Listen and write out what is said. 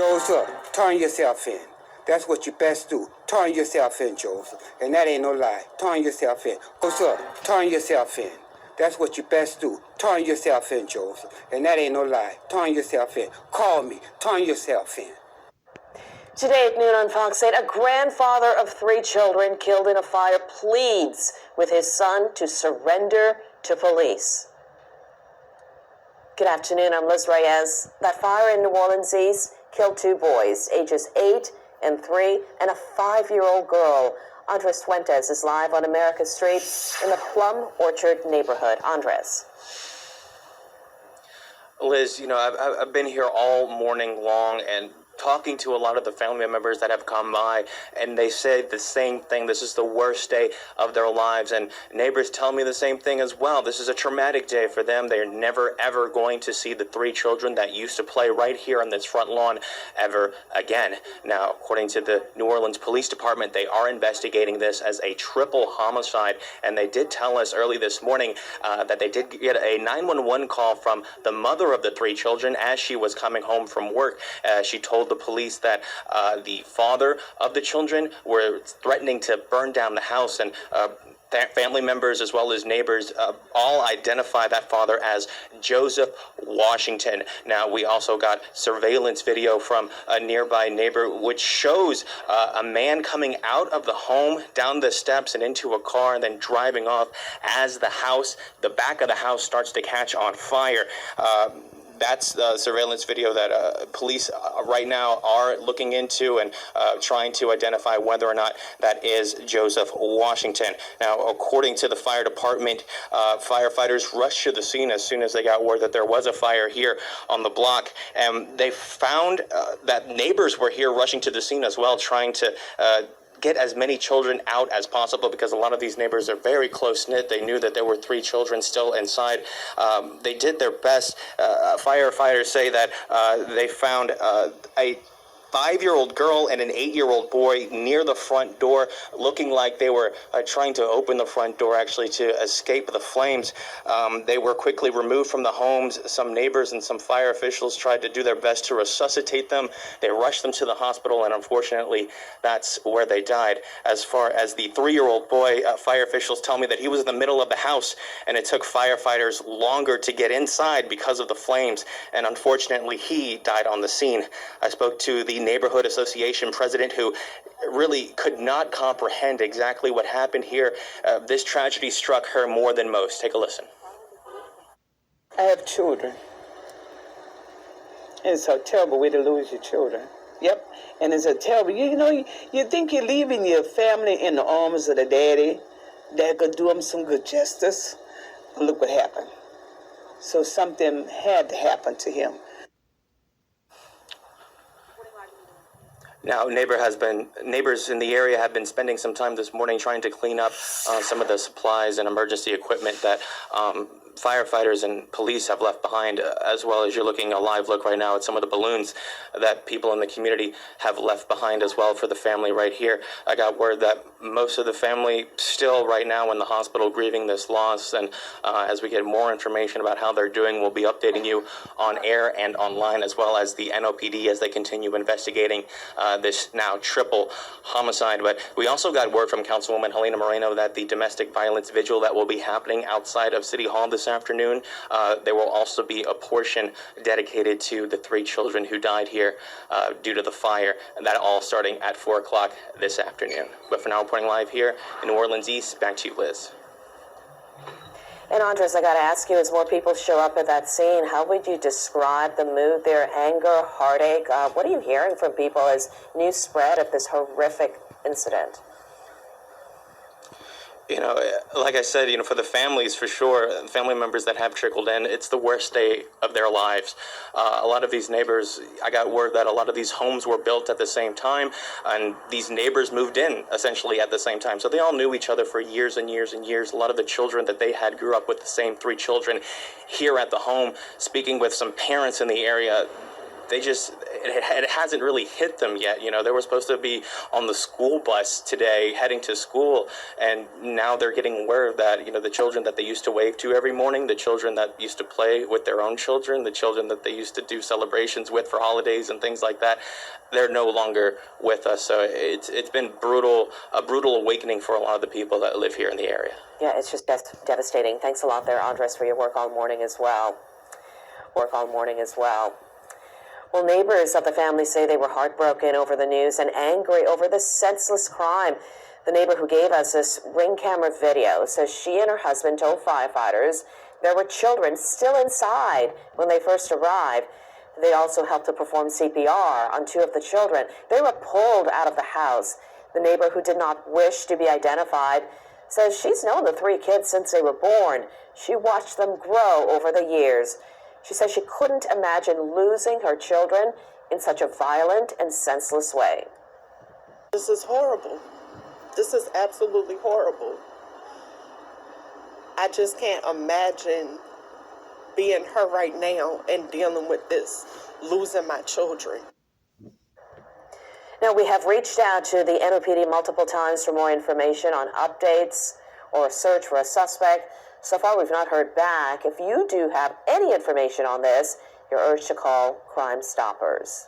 Joseph, turn yourself in. That's what you best do. Turn yourself in, Joseph. And that ain't no lie. Turn yourself in. Joseph, turn yourself in. That's what you best do. Turn yourself in, Joseph. And that ain't no lie. Turn yourself in. Call me. Turn yourself in. Today at noon on Fox 8, a grandfather of 3 children killed in a fire pleads with his son to surrender to police. Good afternoon, I'm Liz Reyes. That fire in New Orleans East killed 2 boys, ages 8 and 3, and a 5-year-old girl. Andres Fuentes is live on America Street in the Plum Orchard neighborhood. Andres. Liz, I've been here all morning long and talking to a lot of the family members that have come by, and they say the same thing. This is the worst day of their lives, and neighbors tell me the same thing as well. This is a traumatic day for them. They're never, ever going to see the 3 children that used to play right here on this front lawn ever again. Now, according to the New Orleans Police Department, they are investigating this as a triple homicide, and they did tell us early this morning that they did get a 911 call from the mother of the 3 children as she was coming home from work. She told the police that the father of the children were threatening to burn down the house, and family members as well as neighbors all identify that father as Joseph Washington. Now, we also got surveillance video from a nearby neighbor which shows a man coming out of the home, down the steps and into a car, and then driving off as the back of the house starts to catch on fire. That's the surveillance video that police right now are looking into and trying to identify whether or not that is Joseph Washington. Now, according to the fire department, firefighters rushed to the scene as soon as they got word that there was a fire here on the block. And they found that neighbors were here rushing to the scene as well, trying to get as many children out as possible, because a lot of these neighbors are very close-knit. They knew that there were 3 children still inside. They did their best. Firefighters say that they found a 5-year-old girl and an 8-year-old boy near the front door, looking like they were trying to open the front door actually to escape the flames. They were quickly removed from the homes. Some neighbors and some fire officials tried to do their best to resuscitate them. They rushed them to the hospital, and unfortunately, that's where they died. As far as the 3-year-old boy, fire officials tell me that he was in the middle of the house, and it took firefighters longer to get inside because of the flames, and unfortunately, he died on the scene. I spoke to the neighborhood association president, who really could not comprehend exactly what happened here. This tragedy struck her more than most. Take a listen. I have children. It's a terrible way to lose your children. Yep. And it's a terrible, you think you're leaving your family in the arms of the daddy that could do them some good justice. But look what happened. So something had to happen to him. Now, neighbors in the area have been spending some time this morning trying to clean up some of the supplies and emergency equipment that firefighters and police have left behind, as well as you're looking a live look right now at some of the balloons that people in the community have left behind as well for the family right here. I got word that most of the family still right now in the hospital grieving this loss, and as we get more information about how they're doing, we'll be updating you on air and online, as well as the NOPD as they continue investigating this now triple homicide. But we also got word from Councilwoman Helena Moreno that the domestic violence vigil that will be happening outside of City Hall this afternoon, there will also be a portion dedicated to the 3 children who died here due to the fire, and that all starting at 4 o'clock this afternoon. But for now, reporting live here in New Orleans East, back to you, Liz. And Andres, I got to ask you, as more people show up at that scene, how would you describe the mood there? Anger, heartache? What are you hearing from people as news spread of this horrific incident? Like I said, for the families, for sure, family members that have trickled in, it's the worst day of their lives. A lot of these neighbors, I got word that a lot of these homes were built at the same time, and these neighbors moved in essentially at the same time. So they all knew each other for years and years and years. A lot of the children that they had grew up with the same 3 children here at the home. Speaking with some parents in the area, it hasn't really hit them yet. You know, they were supposed to be on the school bus today heading to school, and now they're getting word that, you know, the children that they used to wave to every morning, the children that used to play with their own children, the children that they used to do celebrations with for holidays and things like that, they're no longer with us. So it's been a brutal awakening for a lot of the people that live here in the area. Yeah, it's just devastating. Thanks a lot there, Andres, for your work all morning as well. Well, neighbors of the family say they were heartbroken over the news and angry over this senseless crime. The neighbor who gave us this ring camera video says she and her husband told firefighters there were children still inside when they first arrived. They also helped to perform CPR on 2 of the children. They were pulled out of the house. The neighbor, who did not wish to be identified, says she's known the 3 kids since they were born. She watched them grow over the years. She says she couldn't imagine losing her children in such a violent and senseless way. This is horrible. This is absolutely horrible. I just can't imagine being her right now and dealing with this, losing my children. Now, we have reached out to the NOPD multiple times for more information on updates or a search for a suspect. So far, we've not heard back. If you do have any information on this, you're urged to call Crime Stoppers.